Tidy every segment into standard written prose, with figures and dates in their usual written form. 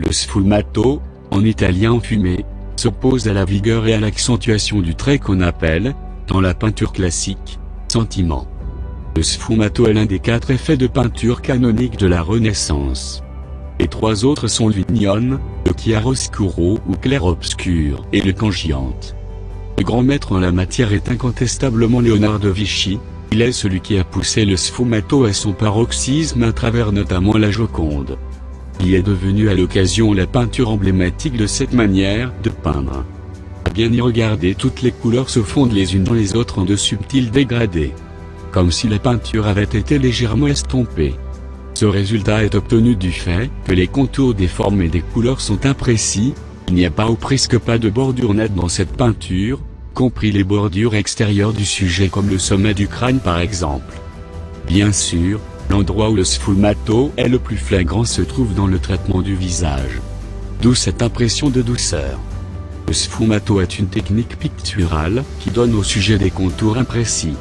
Le sfumato, en italien fumé, s'oppose à la vigueur et à l'accentuation du trait qu'on appelle, dans la peinture classique, sentiment. Le sfumato est l'un des 4 effets de peinture canoniques de la Renaissance. Les 3 autres sont le vignon, le chiaroscuro ou clair-obscur et le cangiante. Le grand maître en la matière est incontestablement Léonard de Vichy. Il est celui qui a poussé le sfumato à son paroxysme à travers notamment la Joconde. Il est devenu à l'occasion la peinture emblématique de cette manière de peindre. À bien y regarder, toutes les couleurs se fondent les unes dans les autres en de subtils dégradés, comme si la peinture avait été légèrement estompée. Ce résultat est obtenu du fait que les contours des formes et des couleurs sont imprécis. Il n'y a pas ou presque pas de bordure nette dans cette peinture, compris les bordures extérieures du sujet comme le sommet du crâne par exemple. Bien sûr, l'endroit où le sfumato est le plus flagrant se trouve dans le traitement du visage. D'où cette impression de douceur. Le sfumato est une technique picturale qui donne au sujet des contours imprécis.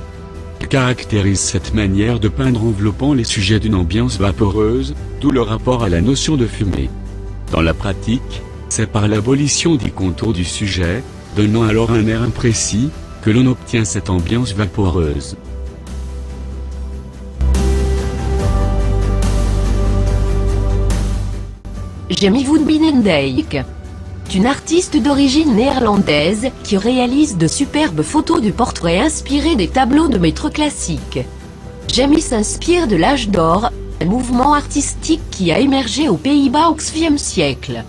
Il caractérise cette manière de peindre enveloppant les sujets d'une ambiance vaporeuse, d'où le rapport à la notion de fumée. Dans la pratique, c'est par l'abolition des contours du sujet, donnant alors un air imprécis, que l'on obtient cette ambiance vaporeuse. Jamie Van Bienendijk est une artiste d'origine néerlandaise qui réalise de superbes photos de portraits inspirés des tableaux de maîtres classiques. Jamie s'inspire de l'âge d'or, un mouvement artistique qui a émergé aux Pays-Bas au XVe siècle.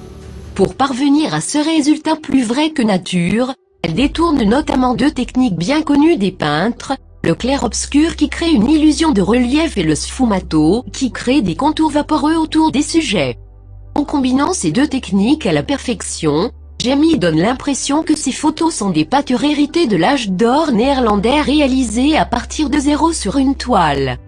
Pour parvenir à ce résultat plus vrai que nature, elle détourne notamment 2 techniques bien connues des peintres, le clair-obscur qui crée une illusion de relief et le sfumato qui crée des contours vaporeux autour des sujets. En combinant ces 2 techniques à la perfection, Jamie donne l'impression que ses photos sont des peintures héritées de l'âge d'or néerlandais réalisées à partir de zéro sur une toile.